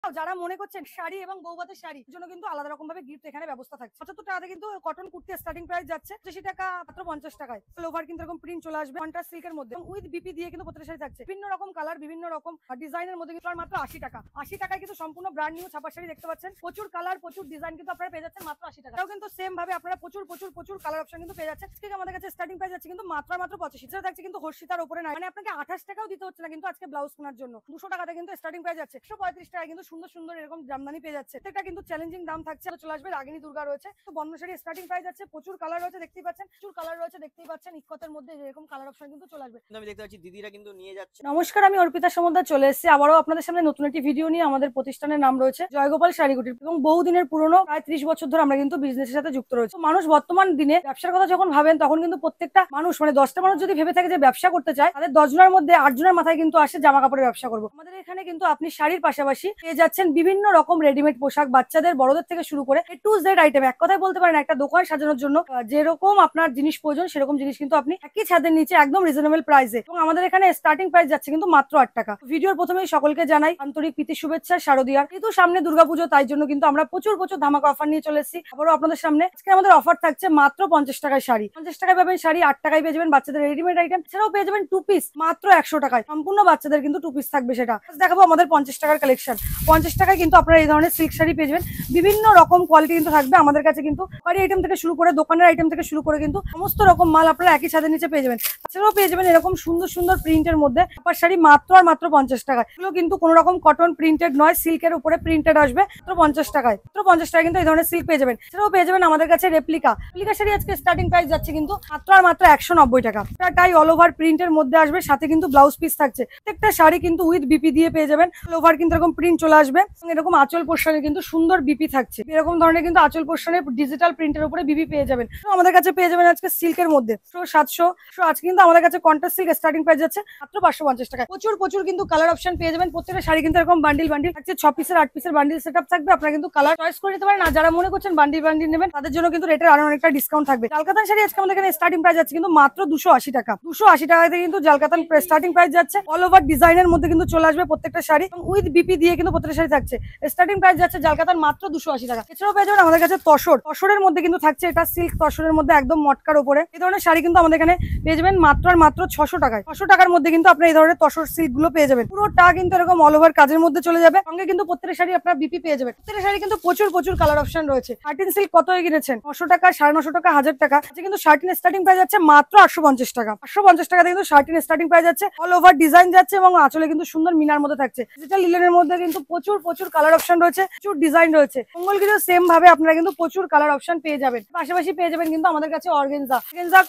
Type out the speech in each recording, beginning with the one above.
যারা মনে করছেন শাড়ি এবং বৌভাতের শাড়ির জন্য কিন্তু আলাদা রকম ভাবে গিফট এখানে ব্যবস্থা থাকছে। 75 টাকাতে কিন্তু কটন কুর্তি স্টার্টিং প্রাইস যাচ্ছে 85 টাকা, মাত্র 50 টাকায়। লোভার কিন্তু এরকম প্রিন্ট চলে আসবে কন্ট্রাস্ট সিল্কের মধ্যে, উইথ বিপি দিয়ে কিন্তু প্রত্যেকটা শাড়ি থাকছে। বিভিন্ন রকম কালার, বিভিন্ন রকম ডিজাইনের মধ্যে কিন্তু মাত্র 80 টাকা। 80 টাকায় কিন্তু সম্পূর্ণ ব্র্যান্ড নিউ ছাপা শাড়ি দেখতে পাচ্ছেন। প্রচুর কালার, প্রচুর ডিজাইন কিন্তু আপনারা পেয়ে যাচ্ছেন মাত্র 80 টাকা। এটাও কিন্তু সেম ভাবে আপনারা প্রচুর প্রচুর প্রচুর কালার অপশন কিন্তু পেয়ে যাচ্ছেন। আজকে আমাদের কাছে স্টার্টিং প্রাইস আছে কিন্তু মাত্র 85 টাকা থাকছে, কিন্তু হর্ষিতার উপরে নাই, মানে আপনাকে 28 টাকাও দিতে হচ্ছে না কিন্তু আজকে ব্লাউজ কেনার জন্য। 200 টাকাতে কিন্তু স্টার্টিং প্রাইস আছে। 135 টাকায় কিন্তু সুন্দর সুন্দর এরকম জামদানি পেয়ে যাচ্ছে। এটা কিন্তু চ্যালেঞ্জিং দাম থাকছে। চলে আসবে রাগিনী দুর্গা রয়েছে, তো বন্ধ শাড়ি স্টার্টিং প্রাইস আছে। প্রচুর কালার রয়েছে দেখতেই পাচ্ছেন, প্রচুর কালার রয়েছে দেখতেই পাচ্ছেন। ইকতের মধ্যে এরকম কালার অপশন কিন্তু চলে আসবে। আমি দেখতে পাচ্ছি দিদিরা কিন্তু নিয়ে যাচ্ছে। নমস্কার, আমি অর্পিতা সমুদ্র চলে এসেছি আবারও আপনাদের সামনে নতুন একটি ভিডিও নিয়ে। আমাদের প্রতিষ্ঠানের নাম রয়েছে জয়গোপাল শাড়িগুটির এবং বহুদিনের পুরনো, প্রায় 30 বছর ধরে আমরা কিন্তু বিজনেসের সাথে যুক্ত রয়েছে। মানুষ বর্তমান দিনে ব্যবসার কথা যখন ভাবেন তখন কিন্তু প্রত্যেকটা মানুষ, মানে 10টা মানুষ যদি ভেবে থাকে যে ব্যবসা করতে চায়, তাদের 10 জনের মধ্যে 8 জনের মাথায় কিন্তু আসে জামা কাপড়ের ব্যবসা করবো। আমাদের এখানে কিন্তু আপনি শাড়ির পাশাপাশি পেয়ে যাচ্ছেন বিভিন্ন রকম রেডিমেড পোশাক, বাচ্চাদের বড়দের থেকে শুরু করে A to Z আইটেম। এক কথায় বলতে পারেন একটা দোকান সাজানোর জন্য যেরকম আপনার জিনিস প্রয়োজন সেরকম জিনিস কিন্তু আপনি একই ছাদের নিচে একদম রিজনেবল প্রাইসে। এবং আমাদের এখানে স্টার্টিং প্রাইস যাচ্ছে কিন্তু মাত্র 8 টাকা। ভিডিওর প্রথমেই সকলকে জানাই আন্তরিক প্রীতি শুভেচ্ছা শারদিয়ার। কিন্তু সামনে দুর্গাপুজো, তাই জন্য কিন্তু আমরা প্রচুর প্রচুর ধামাকা অফার নিয়ে চলে এসেছি আবারও আপনাদের সামনে। আজকে আমাদের অফার থাকছে মাত্র 50 টাকায় শাড়ি। 50 টাকায় পাবেন শাড়ি, 8 টাকায় পেয়ে যাবেন বাচ্চাদের রেডিমেড আইটেম, এছাড়াও পেয়ে যাবেন 2 পিস মাত্র 100 টাকায়। সম্পূর্ণ বাচ্চাদের কিন্তু 2 পিস থাকবে। সেটা দেখাবো আমাদের 50 টাকার কালেকশন। 50 টাকায় কিন্তু আপনারা এই ধরনের সিল্ক শাড়ি পেয়ে যাবেন। বিভিন্ন রকম কোয়ালিটি কিন্তু থাকবে আমাদের কাছে, কিন্তু বাড়ি আইটেম থেকে শুরু করে দোকানের আইটেম থেকে শুরু করে কিন্তু সমস্ত রকম মাল আপনারা একই ছাদের নিচে পেয়ে যাবেন। এছাড়াও পেয়ে যাবেন এরকম সুন্দর সুন্দর প্রিন্টের মধ্যে আপনার শাড়ি মাত্র আর মাত্র 50 টাকায়। এগুলো কিন্তু কোনো রকম কটন প্রিন্টেড নয়, সিল্কের উপরে প্রিন্টেড আসবে মাত্র 50 টাকায়। মাত্র 50 টাকায় কিন্তু এই ধরনের সিল্ক পেয়ে যাবেন। এছাড়াও পেয়ে যাবেন আমাদের কাছে রেপ্লিকা শাড়ি। আজকে স্টার্টিং প্রাইস যাচ্ছে কিন্তু মাত্র আর মাত্র 190 টাকা। টাই অল ওভার প্রিন্টের মধ্যে আসবে, সাথে কিন্তু ব্লাউজ পিস থাকছে। প্রত্যেকটা শাড়ি কিন্তু উইথ বিপি দিয়ে পেয়ে যাবেন। অল ওভার কিন্তু এরকম প্রিন্ট চলে আসবে, এরকম আঁচল পোর্শনে কিন্তু সুন্দর বিপি থাকছে। এরকম ধরনের কিন্তু আঁচল পোর্শনে ডিজিটাল প্রিন্টের উপরে বিপি পেয়ে যাবেন। আমাদের কাছে পেয়ে যাবেন আজকে সিল্কের মধ্যে 700। আজকে কিন্তু আমাদের কাছে কন্ট্রাস্ট সিল্ক স্টার্টিং প্রাইস যাচ্ছে মাত্র 550 টাকা। প্রচুর প্রচুর কিন্তু কালার অপশন পেয়ে যাবেন। প্রত্যেকটা শাড়ি কিন্তু এরকম বান্ডিল বান্ডিল থাকছে, 6 পিসের 8 পিসের বান্ডিল সেটআপ থাকবে। আপনারা কিন্তু কালার চয়েস করে নিতে পারেন। আর যারা মনে করছেন বান্ডিল বান্ডিল নেবেন তাদের জন্য কিন্তু রেটের আরো অনেকটা ডিসকাউন্ট থাকবে। জালকাতান শাড়ি আজকে আমাদের এখানে স্টার্টিং প্রাইস যাচ্ছে কিন্তু মাত্র 280 টাকা। 280 টাকাতে কিন্তু জালকাতান স্টার্টিং প্রাইস যাচ্ছে। অল ওভার ডিজাইনের মধ্যে কিন্তু চলে আসবে প্রত্যেকটা শাড়ি, উইথ বিপি দিয়ে কিন্তু প্রত্যেকটা শাড়ি থাকছে। স্টার্টিং প্রাইস যাচ্ছে জালকাতান মাত্র 280 টাকা। এছাড়াও পেয়ে যাবেন আমাদের কাছে তসরের মধ্যে কিন্তু থাকছে, এটা সিল্ক তসরের মধ্যে একদম মটকার উপরে। এই ধরনের শাড়ি কিন্তু আমাদের এখানে পেয়ে যাবেন মাত্র আর মাত্র 600 টাকায়। 600 টাকার মধ্যে কিন্তু আপনার এই ধরনের তসর সিল্ক গুলো পেয়ে যাবেন। পুরোটা কিন্তু এরকম অল ওভার কাজের মধ্যে চলে যাবে। সঙ্গে কিন্তু প্রত্যেকটা শাড়ি আপনার বিপি পেয়ে যাবেন। প্রত্যেকটা শাড়ি কিন্তু প্রচুর প্রচুর কালার অপশন রয়েছে। শার্টিন সিল্ক কত কিনেছেন? 900 টাকা, 950 টাকা, 1000 টাকা। কিন্তু শার্টিন স্টার্টিং প্রাইস যাচ্ছে মাত্র 850 টাকা। 850 টাকাতে কিন্তু শার্টিন স্টার্টিং প্রাইস যাচ্ছে। অল ওভার ডিজাইন যাচ্ছে এবং আঁচলে কিন্তু সুন্দর মিনার মধ্যে থাকছে। ডিজিটাল লিলেনের মধ্যে কিন্তু প্রচুর প্রচুর কালার অপশন রয়েছে, প্রচুর ডিজাইন রয়েছে। মঙ্গলগিরিও সেম ভাবে আপনারা কিন্তু প্রচুর কালার অপশন পেয়ে যাবেন। পাশাপাশি পেয়ে যাবেন কিন্তু আমাদের কাছে অর্গেনজা,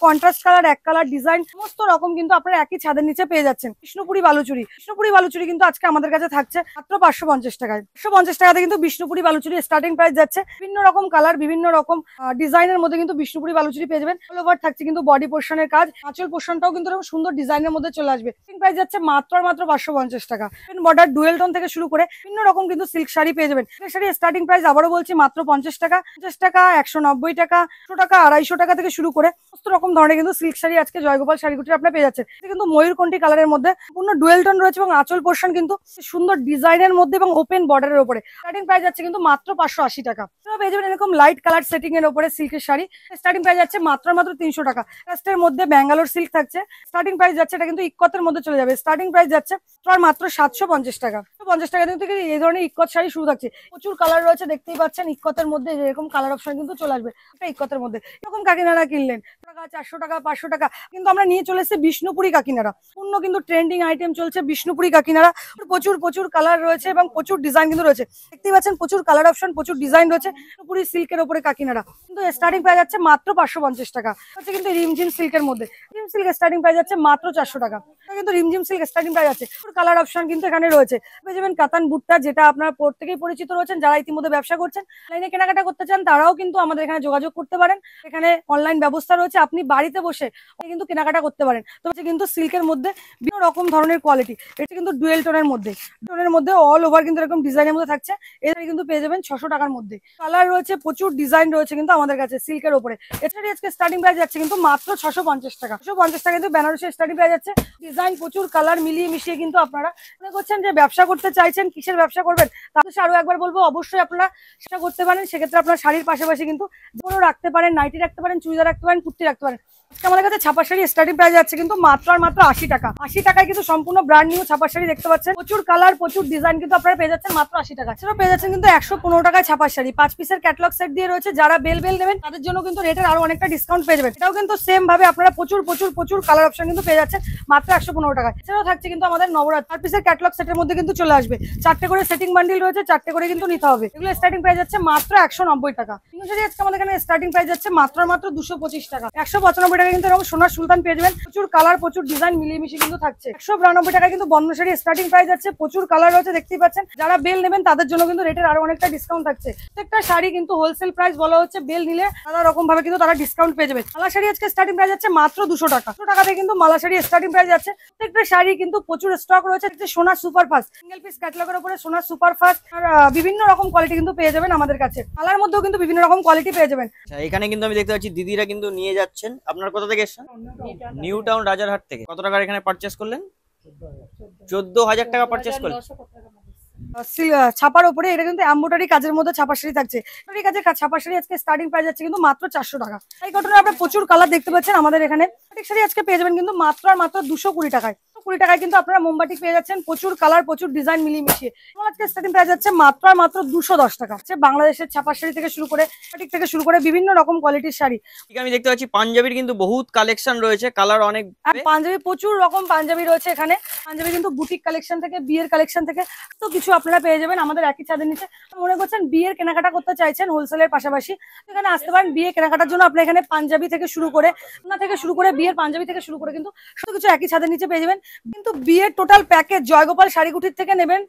কন্ট্রাস্ট কালার, এক কালার ডিজাইন সমস্ত রকম কিন্তু আপনারা একই ছাদের নিচে পেয়ে যাচ্ছেন। বিষ্ণুপুরি বালুচুরি কিন্তু আজকে আমাদের কাছে থাকছে মাত্র 550 টাকায়। 550 টাকাতে কিন্তু বিষ্ণুপুরি বালুচুরি স্টার্টিং প্রাইস যাচ্ছে। বিভিন্ন রকম কালার, বিভিন্ন রকম ডিজাইনের মধ্যে কিন্তু বিষ্ণুপুরি বালুচুরি পেয়ে যাবেন। অল ওভার থাকছে কিন্তু বডি পোর্শনের কাজ, আঁচল পোর্শনটাও কিন্তু সুন্দর ডিজাইনের মধ্যে চলে আসবে। প্রাইস যাচ্ছে মাত্র আর মাত্র 550 টাকা। বর্ডার ডুয়েল টোন থেকে শুরু করে বিভিন্ন রকম কিন্তু সিল্ক শাড়ি পেয়ে যাবেন। শাড়ি স্টার্টিং প্রাইস আবারও বলছি মাত্র 50 টাকা, 50 টাকা, 190 টাকা, 100 টাকা, 250 টাকা থেকে শুরু করে সমস্ত রকম ধরনের কিন্তু সিল্ক শাড়ি আজকে জয়গোপাল শাড়িগুটির আপনারা পেয়ে যাচ্ছেন। কিন্তু ময়ূরকণ্ঠী কালারের মধ্যে পূর্ণ ডুয়েল টোন রয়েছে এবং আঁচল পোর্শন কিন্তু সুন্দর ডিজাইনের মধ্যে এবং ওপেন বর্ডারের উপরে। স্টার্টিং প্রাইস যাচ্ছে কিন্তু মাত্র 580 টাকা। পেয়ে যাবেন এরকম লাইট কালার সেটিং এর উপরে সিল্কের শাড়ি। স্টার্টিং প্রাইস যাচ্ছে মাত্র 300 টাকা। কাস্টের মধ্যে ব্যাঙ্গালোর সিল্ক থাকছে। স্টার্টিং প্রাইস যাচ্ছে, এটা কিন্তু ইক্কতের মধ্যে চলে যাবে। স্টার্টিং প্রাইস যাচ্ছে মাত্র 750 টাকা। 50 টাকা থেকে এই ধরনের ইক্কত শাড়ি শুরু থাকছে। প্রচুর কালার রয়েছে দেখতেই পাচ্ছেন। ইক্কতের মধ্যে এরকম কালার অপশন কিন্তু চলে আসবে। ইক্কতের মধ্যে এরকম কাকিনারা কিনলেন 400 টাকা, 500 টাকা, কিন্তু আমরা নিয়ে চলে এসেছি বিষ্ণুপুরি কাকিনারা। পূর্ণ কিন্তু ট্রেন্ডিং আইটেম চলছে বিষ্ণুপুরি কাকিনারা। প্রচুর প্রচুর কালার রয়েছে এবং প্রচুর ডিজাইন কিন্তু রয়েছে। দেখতেই পাচ্ছেন প্রচুর কালার অপশন, প্রচুর ডিজাইন রয়েছে। বিষ্ণুপুরি সিল্কের উপরে কাকিনারা কিন্তু স্টার্টিং প্রাইস যাচ্ছে মাত্র 550 টাকা। হচ্ছে কিন্তু রিমঝিম সিল্কের মধ্যে, রিম সিল্ক স্টার্টিং প্রাইস যাচ্ছে মাত্র 400 টাকা। কিন্তু রিমঝিম সিল্ক স্টার্টিং প্রাইস আছে। কালার অপশন কিন্তু এখানে রয়েছে। পেয়ে যাবেন কাতান বুটটা, যেটা আপনারা প্রত্যেকেই পরিচিত রয়েছেন। যারা ইতিমধ্যে ব্যবসা করছেন, লাইনে কেনাকাটা করতে চান, তারাও কিন্তু আমাদের এখানে যোগাযোগ করতে পারেন। এখানে অনলাইন ব্যবস্থা রয়েছে। আপনি বাড়িতে বসে কিন্তু কেনাকাটা করতে পারেন। তো কিন্তু সিল্কের মধ্যে বিভিন্ন রকম ধরনের কোয়ালিটি, এটা কিন্তু ডুয়েল টোনের মধ্যে অল ওভার কিন্তু এরকম ডিজাইনের মধ্যে থাকছে। এটা কিন্তু পেয়ে যাবেন 600 টাকার মধ্যে। কালার রয়েছে, প্রচুর ডিজাইন রয়েছে কিন্তু আমাদের কাছে সিল্কের উপরে। এছাড়া আজকে স্টার্টিং প্রাইস যাচ্ছে কিন্তু মাত্র 650 টাকা। 650 টাকা কিন্তু বেনারসি স্টার্টিং প্রাইস যাচ্ছে। ডিজাইন প্রচুর, কালার মিলিয়ে মিশিয়ে কিন্তু আপনারা মনে করছেন যে ব্যবসা করতে চাইছেন, কিসের ব্যবসা করবেন, তাহলে আরো একবার বলবো অবশ্যই আপনারা সেটা করতে পারেন। সেক্ষেত্রে আপনারা শাড়ির পাশাপাশি কিন্তু যেগুলো রাখতে পারেন, নাইটি রাখতে পারেন, চুড়িদার রাখতে পারেন, কুর্তি রাখতে পারেন। আমাদের কাছে ছাপা শাড়ি স্টার্টিং প্রাইস যাচ্ছে কিন্তু মাত্র 80 টাকা। 80 টাকায় কিন্তু সম্পূর্ণ ব্র্যান্ড নিউ ছাপা শাড়ি দেখতে পাচ্ছেন। প্রচুর কালার, প্রচুর ডিজাইন কিন্তু আপনারা পেয়ে যাচ্ছেন মাত্র 80 টাকা। সেটা পেয়ে যাচ্ছেন কিন্তু 115 টাকায় ছাপা শাড়ি। 5 পিসের ক্যাটালগ সেট দিয়ে রয়েছে। যারা বেল নেবেন তাদের জন্য কিন্তু রেটের আরো অনেকটা ডিসকাউন্ট পেয়ে যাবেন। এটাও কিন্তু সেম ভাবে আপনারা প্রচুর কালার অপশন কিন্তু পেয়ে যাচ্ছেন মাত্র 115 টাকায়। এছাড়াও থাকছে কিন্তু আমাদের নবরাত্রি 4 পিসের ক্যাটালগ সেটের মধ্যে কিন্তু চলে আসবে। 4টে করে সেটিং বান্ডিল রয়েছে, 4টে করে কিন্তু নিতে হবে। এগুলো স্টার্টিং প্রাইস যাচ্ছে মাত্র 190 টাকা। শাড়ি আজকে আমাদের এখানে স্টার্টিং প্রাইস যাচ্ছে মাত্র 225 টাকা। 195 টাকা কিন্তু এরকম সোনার সুলতান পেয়ে যাবেন। প্রচুর কালার, প্রচুর ডিজাইন মিলিয়ে মিশিয়ে কিন্তু থাকছে। 192 টাকা কিন্তু বন্ধ শাড়ি স্টার্টিং প্রাইস যাচ্ছে। প্রচুর কালার রয়েছে দেখতেই পাচ্ছেন। যারা বেল নেবেন তাদের জন্য কিন্তু রেটের আরো অনেকটা ডিসকাউন্ট থাকছে। প্রত্যেকটা শাড়ি কিন্তু হোলসেল প্রাইস বলা হচ্ছে, বেল নিলে নানা রকম ভাবে কিন্তু তারা ডিসকাউন্ট পেয়ে যাবে। মালা শাড়ি আজকে স্টার্টিং প্রাইস যাচ্ছে মাত্র 200 টাকা। 200 টাকাতে কিন্তু মালা শাড়ি স্টার্টিং প্রাইস যাচ্ছে। প্রত্যেকটা শাড়ি কিন্তু প্রচুর স্টক রয়েছে। সোনার সুপার ফাস্ট সিঙ্গেল পিস ক্যাটালগের উপরে সোনার সুপার ফাস্ট আর বিভিন্ন রকম কোয়ালিটি কিন্তু পেয়ে যাবেন আমাদের কাছে। মালার মধ্যেও কিন্তু বিভিন্ন রকম কোয়ালিটি পেয়ে যাবেন। এখানে কিন্তু আমি দেখতে পাচ্ছি দিদিরা কিন্তু নিয়ে যাচ্ছেন। আপনার কোথা থেকে এসেছেন? নিউ টাউন রাজারহাট থেকে। কত টাকার এখানে পারচেস করলেন? 14,000 টাকা পারচেস করলেন। ছাপার উপরে এটা কিন্তু এমব্রয়ডারি কাজের মধ্যে ছাপা শাড়ি থাকছে। এমব্রয়ডারি কাজের ছাপা শাড়ি আজকে স্টার্টিং প্রাইস যাচ্ছে কিন্তু মাত্র 400 টাকা। এই কটনে আপনারা প্রচুর কালার দেখতে পাচ্ছেন আমাদের এখানে। শাড়ি আজকে পেয়ে যাবেন কিন্তু মাত্র 220 টাকায়। 20 টাকায় কিন্তু আপনারা মোমবাটিক পেয়ে যাচ্ছেন। প্রচুর কালার, প্রচুর ডিজাইন মিলিয়ে মিশিয়ে আজকে স্টার্টিং প্রাইস যাচ্ছে মাত্র 210 টাকা। বাংলাদেশের ছাপা শাড়ি থেকে শুরু করে বিভিন্ন রকম কোয়ালিটির শাড়ি। ঠিক আমি দেখতে পাচ্ছি পাঞ্জাবির কিন্তু বহুত কালেকশন রয়েছে, কালার অনেক। পাঞ্জাবি প্রচুর রকম পাঞ্জাবি রয়েছে এখানে। পাঞ্জাবি কিন্তু বুটিক কালেকশন থেকে, বিয়ের কালেকশন থেকে তো কিছু আপনারা পেয়ে যাবেন আমাদের একই ছাদের নিচে। মনে করছেন বিয়ের কেনাকাটা করতে চাইছেন হোলসেলের পাশাপাশি, এখানে আসতে পারেন। বিয়ে কেনাকাটার জন্য আপনার এখানে পাঞ্জাবি থেকে শুরু করে বিয়ের পাঞ্জাবি থেকে শুরু করে কিন্তু সবকিছু একই ছাদের নিচে পেয়ে যাবেন। কিন্তু বিয়ের টোটাল প্যাকেজ জয়গোপাল শাড়িকুটির থেকে নেবেন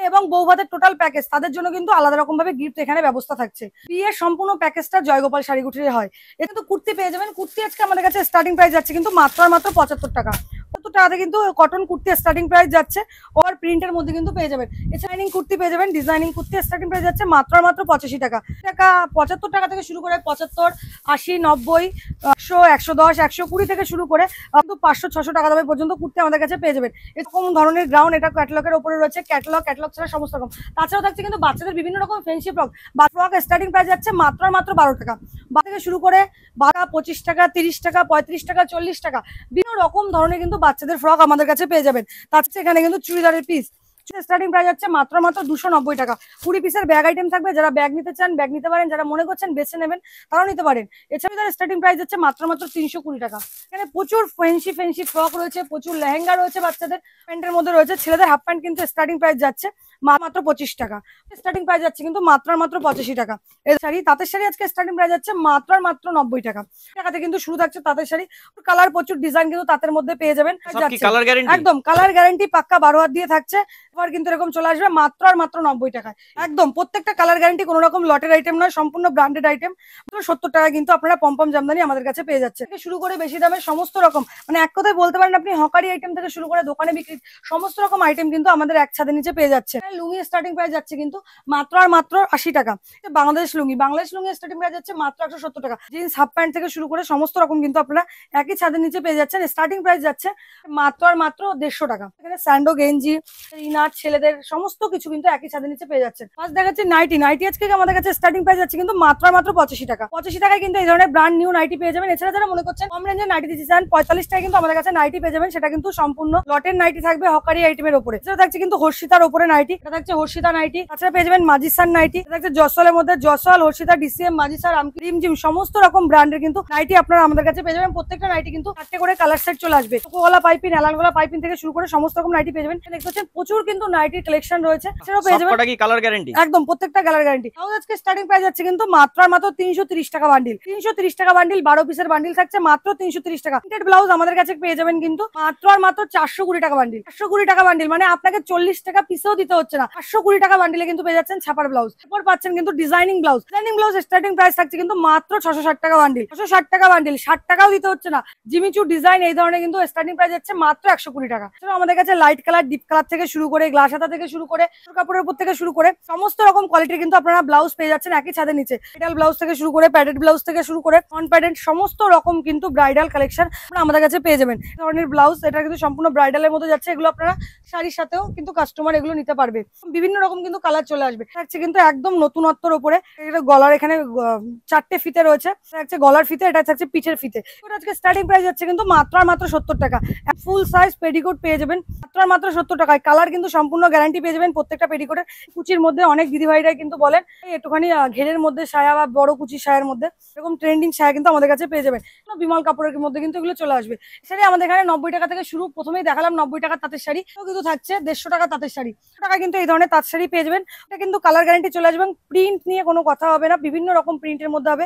এবং বৌভাতের টোটাল প্যাকেজ, তাদের জন্য কিন্তু আলাদা রকম ভাবে গিফট এখানে ব্যবস্থা থাকছে। বিয়ের সম্পূর্ণ প্যাকেজটা জয়গোপাল শাড়িকুটির হয়। এটা কিন্তু কুর্তি পেয়ে যাবেন। কুর্তি আজকে আমাদের কাছে স্টার্টিং প্রাইস যাচ্ছে কিন্তু মাত্র 75 টাকা। 70 টাকাতে কিন্তু কটন কুর্তি স্টার্টিং প্রাইস যাচ্ছে। ওভার প্রিন্টের মধ্যে কিন্তু পেয়ে যাবেন। ডিজাইনিং কুর্তি পেয়ে যাবেন। ডিজাইনিং কুর্তি স্টার্টিং প্রাইস যাচ্ছে মাত্র 85 টাকা। 75 টাকা থেকে শুরু করে 75, 80, 90, 100, 110, 120 থেকে শুরু করে কিন্তু 500-600 টাকা দামে পর্যন্ত কুর্তি আমাদের কাছে পেয়ে যাবেন। এরকম ধরনের গ্রাউন্ড, এটা ক্যাটালগের উপরে রয়েছে। ক্যাটালগ ছাড়া সমস্ত রকম। তাছাড়াও থাকছে কিন্তু বাচ্চাদের বিভিন্ন রকম fancy frock. Frock starting price যাচ্ছে মাত্র 12 টাকা। থেকে শুরু করে 25 টাকা, 30 টাকা, 35 টাকা, 40 টাকা বিভিন্ন রকম ধরনের কিন্তু বাচ্চাদের ফ্রক আমাদের কাছে পেয়ে যাবেন। তাছাড়া এখানে কিন্তু চুড়িদারের পিস স্টার্টিং প্রাইস যাচ্ছে মাত্র 290 টাকা। 20 পিসের ব্যাগ আইটেম থাকবে। যারা ব্যাগ নিতে চান ব্যাগ নিতে পারেন। যারা মনে করছেন বেছে নেবেন তারাও নিতে পারেন। এছাড়া স্টার্টিং প্রাইস যাচ্ছে মাত্র 320 টাকা। এখানে প্রচুর ফ্যান্সি ফ্রক রয়েছে, প্রচুর লেহেঙ্গা রয়েছে। বাচ্চাদের প্যান্টের মধ্যে রয়েছে। ছেলেদের হাফ প্যান্ট কিন্তু স্টার্টিং প্রাইস যাচ্ছে মাত্র 25 টাকা। স্টার্টিং প্রাইস যাচ্ছে কিন্তু মাত্র 85 টাকা। এই শাড়ি, তাঁতের শাড়ি আজকে স্টার্টিং প্রাইস যাচ্ছে মাত্র 90 টাকা। টাকাতে কিন্তু শুরু থাকছে তাঁতের শাড়ি। কালার, প্রচুর ডিজাইন কিন্তু তাঁতের মধ্যে পেয়ে যাবেন। একদম কালার গ্যারান্টি পাক্কা 12 হাত দিয়ে থাকছে। এবার কিন্তু এরকম চলে আসবে মাত্র 90 টাকায়। একদম প্রত্যেকটা কালার গ্যারান্টি, কোনো রকম লটের আইটেম নয়, সম্পূর্ণ ব্র্যান্ডেড আইটেম। 70 টাকা কিন্তু আপনারা পম্পম জামদানি আমাদের কাছে পেয়ে যাচ্ছে। শুরু করে বেশি দামের সমস্ত রকম, মানে এক কথায় বলতে পারেন আপনি হকারি আইটেম থেকে শুরু করে দোকানে বিক্রি সমস্ত রকম আইটেম কিন্তু আমাদের এক ছাদের নিচে পেয়ে যাচ্ছে। লুঙ্গি স্টার্টিং প্রাইস যাচ্ছে কিন্তু মাত্র 80 টাকা। বাংলাদেশ লুঙ্গি স্টার্টিং প্রাইস যাচ্ছে মাত্র 170 টাকা। জিন্স, হাফ প্যান্ট থেকে শুরু করে সমস্ত রকম কিন্তু আপনারা একই ছাদের নিচে পেয়ে যাচ্ছেন। স্টার্টিং প্রাইস যাচ্ছে মাত্র 150 টাকা। এখানে স্যান্ডো, গেঞ্জি, ইনার, ছেলেদের সমস্ত কিছু কিন্তু একই ছাদের নিচে পেয়ে যাচ্ছেন। ফার্স্ট দেখাচ্ছে নাইটি আজকে আমাদের কাছে স্টার্টিং প্রাইস যাচ্ছে কিন্তু মাত্র 85 টাকা। 85 টাকায় কিন্তু এই ধরনের ব্র্যান্ড নিউ নাইটি পেয়ে যাবেন। এছাড়া যারা মনে করছেন কম রেঞ্জের নাইটি দিতে চান 45 টাকায় কিন্তু আমাদের কাছে নাইটি পেয়ে যাবেন। সেটা কিন্তু সম্পূর্ণ লটের নাইটি থাকবে, হকারি আইটেমের উপরে। সেটা থাকছে কিন্তু হর্ষিতার উপরে নাইটি, এটা থাকছে হর্ষিতা নাইটি। তাছাড়া পেয়ে যাবেন মাজিসার নাইটি, এটা থাকছে জসওয়ালের মধ্যে জসওয়াল, হর্ষিতা, ডিসিএম, মাজিসার, রিমঝিম সমস্ত রকম ব্র্যান্ডের কিন্তু নাইটি আপনারা আমাদের কাছে পেয়ে যাবেন। প্রত্যেকটা নাইটি কিন্তু 4টে করে কালার সেট চলে আসবে। কোকোগলা পাইপিং, এলানগোলা পাইপিং থেকে শুরু করে সমস্ত রকম নাইটি পেয়ে যাবেন। দেখতে পাচ্ছেন প্রচুর কিন্তু নাইটির কালেকশন রয়েছে। সেটাও পেয়ে যাবেন। কালার গ্যারান্টি একদম প্রত্যেকটা কালার গ্যারান্টি। আজকে স্টার্টিং প্রাইস যাচ্ছে কিন্তু মাত্র 330 টাকা বান্ডিল। 330 টাকা বান্ডিল, 12 পিসের বান্ডিল থাকছে মাত্র 330 টাকা। প্রিন্টেড ব্লাউজ আমাদের কাছে পেয়ে যাবেন কিন্তু মাত্র 420 টাকা বান্ডিল। 420 টাকা বান্ডিল মানে আপনাকে 40 টাকা পিসেও দিতে হচ্ছে হচ্ছে না। 520 টাকা বান্ডিলে কিন্তু পেয়ে যাচ্ছেন ছাপার ব্লাউজ। এরপর পাচ্ছেন কিন্তু designing blouse. Designing blouse starting price থাকছে কিন্তু মাত্র 660 টাকা বান্ডিল। 660 টাকা বান্ডিল, 60 টাকাও দিতে হচ্ছে না। জিমিচু ডিজাইন এই ধরনের কিন্তু স্টার্টিং প্রাইস যাচ্ছে মাত্র 120 টাকা। আমাদের কাছে লাইট কালার, ডিপ কালার থেকে শুরু করে গ্লাস হাতা থেকে শুরু করে কাপড়ের উপর থেকে শুরু করে সমস্ত রকম কোয়ালিটির কিন্তু আপনারা ব্লাউজ পেয়ে যাচ্ছেন একই ছাদের নিচে। ব্রাইডাল ব্লাউজ থেকে শুরু করে প্যাডেড ব্লাউজ থেকে শুরু করে নন প্যাডেড সমস্ত রকম কিন্তু ব্রাইডাল কালেকশন আমাদের কাছে পেয়ে যাবেন। এই ধরনের ব্লাউজ, এটা কিন্তু সম্পূর্ণ ব্রাইডালের মধ্যে যাচ্ছে। এগুলো আপনারা শাড়ির সাথেও কিন্তু কাস্টমার এগুলো নিতে পারবে। বিভিন্ন রকম কিন্তু কালার চলে আসবে। থাকছে কিন্তু একদম নতুনত্বর উপরে। গলার এখানে 4টে ফিতে রয়েছে, থাকছে গলার ফিতে, এটা থাকছে পিঠের ফিতে। আজকে স্টার্টিং প্রাইস যাচ্ছে কিন্তু মাত্র 70 টাকা। ফুল সাইজ পেটিকোট পেয়ে যাবেন মাত্র 70 টাকায়। কালার কিন্তু সম্পূর্ণ গ্যারান্টি পেয়ে যাবেন প্রত্যেকটা পেটিকোটের। কুচির মধ্যে অনেক দিদিভাইরা কিন্তু বলেন একটুখানি ঘেরের মধ্যে সায়া বা বড় কুচি সায়ার মধ্যে এরকম ট্রেন্ডিং সায়া কিন্তু আমাদের কাছে পেয়ে যাবেন। বিমল কাপড়ের মধ্যে কিন্তু এগুলো চলে আসবে। শাড়ি আমাদের এখানে 90 টাকা থেকে শুরু। প্রথমেই দেখালাম 90 টাকা তাঁতের শাড়ি, কিন্তু থাকছে 150 টাকা তাঁতের শাড়ি। টাকা কিন্তু এই ধরনের তাঁত শাড়ি পেয়ে যাবেন। এটা কিন্তু কালার গ্যারান্টি চলে আসবে। প্রিন্ট নিয়ে কোনো কথা হবে না, বিভিন্ন রকম প্রিন্টের মধ্যে হবে।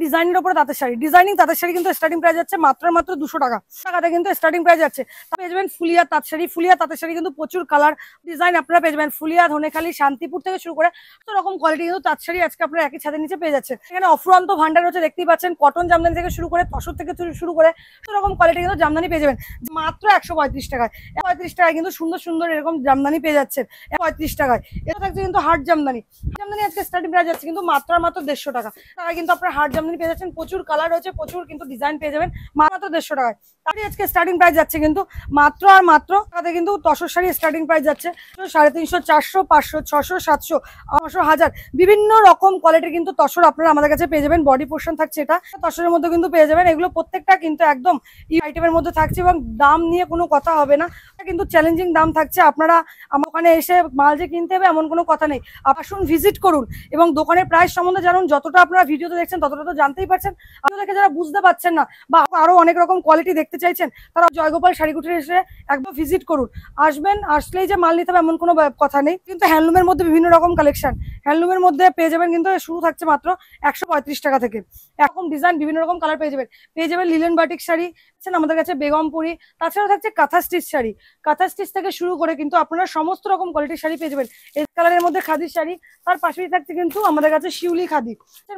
ডিজাইনের উপরে তাঁতের শাড়ি, ডিজাইনিং তাঁতের শাড়ি কিন্তু স্টার্টিং প্রাইস যাচ্ছে মাত্র 200 টাকা। টাকাতে কিন্তু স্টার্টিং প্রাইস যাচ্ছে। পেয়ে যাবেন ফুলিয়া তাঁত শাড়ি। ফুলিয়া তাঁতের শাড়ি কিন্তু প্রচুর কালার ডিজাইন আপনারা পেয়ে যাবেন। ফুলিয়া, ধনেখালি, শান্তিপুর থেকে শুরু করে সব রকম কোয়ালিটি কিন্তু তাঁত শাড়ি আজকে আপনারা একই ছাদের নিচে পেয়ে যাচ্ছেন। এখানে অফুরন্ত ভান্ডার হচ্ছে, দেখতেই পাচ্ছেন। কটন জামদানি থেকে শুরু করে তসর থেকে শুরু করে সব রকম কোয়ালিটি কিন্তু জামদানি পেয়ে যাবেন মাত্র 135 টাকায়। 35 টাকায় কিন্তু সুন্দর সুন্দর এরকম জামদানি পেয়ে যাচ্ছেন 35 টাকায়। এটা থাকছে কিন্তু হার্ড জামদানি। জামদানি আজকে স্টার্টিং প্রাইস যাচ্ছে কিন্তু মাত্র 150 টাকা। টাকায় কিন্তু আপনারা হার্ড জামদানি পেয়ে যাচ্ছেন। প্রচুর কালার রয়েছে, প্রচুর কিন্তু ডিজাইন পেয়ে যাবেন মাত্র 150 টাকায়। তারই আজকে স্টার্টিং প্রাইস যাচ্ছে কিন্তু মাত্র আর মাত্র টাকাতে কিন্তু তসর শাড়ি স্টার্টিং প্রাইস যাচ্ছে 350, 400, 500, 600, 700, 800, 1000 বিভিন্ন রকম কোয়ালিটির কিন্তু তসর আপনারা আমাদের কাছে পেয়ে যাবেন। বডি পোর্শন থাকছে, এটা তসরের মধ্যে কিন্তু পেয়ে যাবেন। এগুলো প্রত্যেকটা কিন্তু একদম ই আইটেমের মধ্যে থাকছে এবং দাম নিয়ে কোনো কথা হবে না, কিন্তু চ্যালেঞ্জিং দাম থাকছে। আপনারা আমার ওখানে এসে মাল যে কিনতে হবে এমন কোনো কথা নেই। আসুন, ভিজিট করুন এবং দোকানের প্রাইস সম্বন্ধে জানুন। যতটা আপনারা ভিডিওতে দেখছেন ততটা তো জানতেই পারছেন। আপনাদেরকে যারা বুঝতে পারছেন না বা আরো অনেক রকম কোয়ালিটি দেখতে চাইছেন, তারা জয়গোপাল শাড়িকুটির এসে একবার ভিজিট করুন। আসবেন, আসলেই যে মাল নিতে হবে এমন কোনো কথা নেই। কিন্তু হ্যান্ডলুমের মধ্যে বিভিন্ন রকম কালেকশন হ্যান্ডলুমের মধ্যে পেয়ে যাবেন। কিন্তু শুরু থাকছে মাত্র 135 টাকা থেকে। এরকম ডিজাইন বিভিন্ন রকম কালার পেয়ে যাবেন। লিলেন বাটিক শাড়ি আমাদের কাছে, বেগমপুরি, তাছাড়াও থাকছে কাঁথা স্টিচ শাড়ি। কাঁথা স্টিচ থেকে শুরু করে কিন্তু আপনারা সমস্ত রকম কোয়ালিটির শাড়ি পেয়ে যাবেন। এই কালারের মধ্যে খাদির শাড়ি, তার পাশেই থাকছে কিন্তু আমাদের কাছে শিউলি খাদি,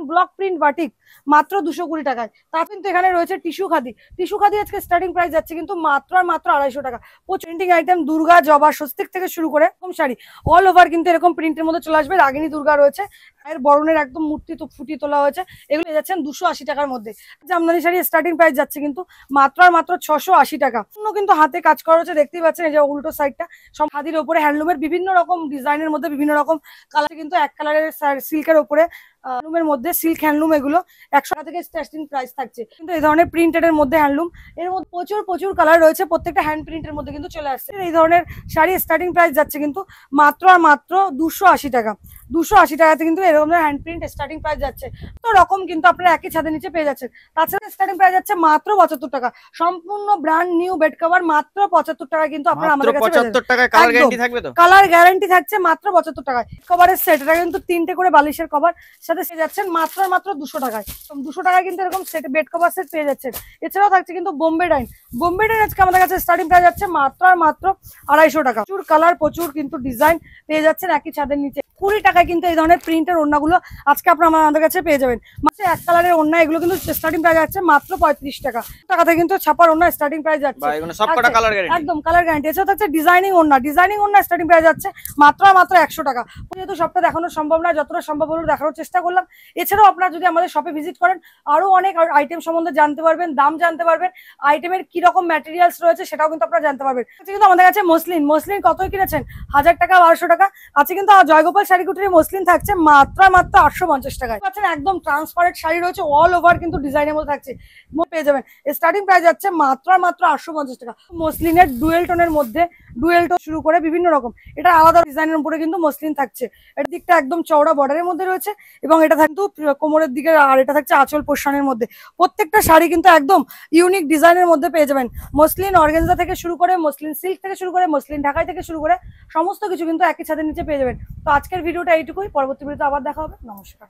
ব্লক প্রিন্ট বাটিক মাত্র 220 টাকায়। তার কিন্তু এখানে রয়েছে টিস্যু খাদি। টিস্যু খাদি আজকে স্টার্টিং প্রাইস যাচ্ছে কিন্তু মাত্র আর মাত্র 250 টাকা। ট্রেন্ডিং আইটেম দুর্গা, জবা, স্বস্তিক থেকে শুরু করে এরকম শাড়ি অল ওভার কিন্তু এরকম প্রিন্টের মধ্যে চলে আসবে। রাগিনী দুর্গা রয়েছে, এর বরণের একদম মূর্তি তো ফুটিয়ে তোলা হয়েছে। এগুলো যাচ্ছেন 280 টাকার মধ্যে। জামদানি শাড়ি স্টার্টিং প্রাইস যাচ্ছে কিন্তু মাত্র আর মাত্র 680 টাকা। কিন্তু হাতে কাজ করা হচ্ছে, দেখতেই পাচ্ছেন। এই যে উল্টো সাইডটা সব হাতির ওপরে হ্যান্ডলুমের বিভিন্ন রকম ডিজাইনের মধ্যে বিভিন্ন রকম কালার কিন্তু এক কালারের সিল্কের ওপরে হ্যান্ডলুমের মধ্যে সিল্ক হ্যান্ডলুম, এগুলো 100 টাকা থেকে স্টার্টিং প্রাইস থাকছে। কিন্তু এই ধরনের প্রিন্টেড এর মধ্যে হ্যান্ডলুম, এর মধ্যে প্রচুর কালার রয়েছে। প্রত্যেকটা হ্যান্ড প্রিন্টের মধ্যে কিন্তু চলে আসছে। এই ধরনের শাড়ি স্টার্টিং প্রাইস যাচ্ছে কিন্তু মাত্র আর মাত্র 280 টাকা। 280 টাকাতে কিন্তু এরকম হ্যান্ড প্রিন্ট স্টার্টিং প্রাইস যাচ্ছে। তো রকম কিন্তু আপনারা একই ছাদের নিচে পেয়ে যাচ্ছেন। তাছাড়া স্টার্টিং প্রাইস যাচ্ছে মাত্র 75 টাকা। সম্পূর্ণ ব্র্যান্ড নিউ বেড কভার মাত্র 75 টাকা কিন্তু আপনারা আমাদের কাছে 75 টাকায় কালার গ্যারান্টি থাকবে তো? কালার গ্যারান্টি থাকছে মাত্র 75 টাকায়। কভারের সেট, এটা কিন্তু 3টে করে বালিশের কভার সাথে পেয়ে যাচ্ছেন মাত্র 200 টাকায়। 200 টাকায় কিন্তু এরকম সেট বেড কভার সেট পেয়ে যাচ্ছেন। এছাড়াও থাকছে কিন্তু বোম্বে ডাইন। বোম্বে ডাইন আজকে আমাদের কাছে স্টার্টিং প্রাইস যাচ্ছে মাত্র আর মাত্র 250 টাকা। প্রচুর কালার, প্রচুর কিন্তু ডিজাইন পেয়ে যাচ্ছেন একই ছাদের নিচে। 20 টাকায় কিন্তু এই ধরনের প্রিন্টের ওড়নাগুলো আজকে আপনারা আমাদের কাছে পেয়ে যাবেন। মাত্র এক কালারের ওড়না, এগুলো কিন্তু স্টার্টিং প্রাইস যাচ্ছে মাত্র 35 টাকা। টাকাতে কিন্তু ছাপার ওড়না স্টার্টিং প্রাইস যাচ্ছে একদম কালার গ্যারান্টি। এছাড়া থাকছে ডিজাইনিং ওড়না। ডিজাইনিং ওড়না স্টার্টিং প্রাইস যাচ্ছে মাত্র আর মাত্র 100 টাকা। যেহেতু সবটা দেখানো সম্ভব না, যতটা সম্ভব হলো দেখানোর চেষ্টা করলাম। এছাড়াও আপনারা যদি আমাদের শপে ভিজিট করেন আরো অনেক আইটেম সম্বন্ধে জানতে পারবেন, দাম জানতে পারবেন, আইটেমের কি রকম ম্যাটেরিয়ালস রয়েছে সেটাও কিন্তু আপনারা জানতে পারবেন। কিন্তু আমাদের কাছে মসলিন কতই কিনেছেন 1000 টাকা, 1200 টাকা আছে। কিন্তু জয়গোপাল শাড়িকুটির মসলিন থাকছে মাত্র 850 টাকায়। পাচ্ছেন একদম ট্রান্সপারেন্ট শাড়ি রয়েছে, অল ওভার কিন্তু ডিজাইনের মধ্যে থাকছে, পেয়ে যাবেন। স্টার্টিং প্রাইস যাচ্ছে মাত্র 850 টাকা। মসলিনের ডুয়েল টোনের মধ্যে, ডুয়েল টোন শুরু করে বিভিন্ন রকম, এটা আলাদা ডিজাইনের উপরে কিন্তু মসলিন থাকছে। এর দিকটা একদম চওড়া বর্ডারের মধ্যে রয়েছে এবং এটা কিন্তু কোমরের দিকে, আর এটা থাকছে আঁচল পোর্শনের মধ্যে। প্রত্যেকটা শাড়ি কিন্তু একদম ইউনিক ডিজাইনের মধ্যে পেয়ে যাবেন। মসলিন অর্গানজা থেকে শুরু করে, মসলিন সিল্ক থেকে শুরু করে, মসলিন ঢাকাই থেকে শুরু করে সমস্ত কিছু কিন্তু একই ছাদের নিচে পেয়ে যাবেন। তো আজকের ভিডিওটা এইটুকুই। পরবর্তী ভিডিওতে আবার দেখা হবে। নমস্কার।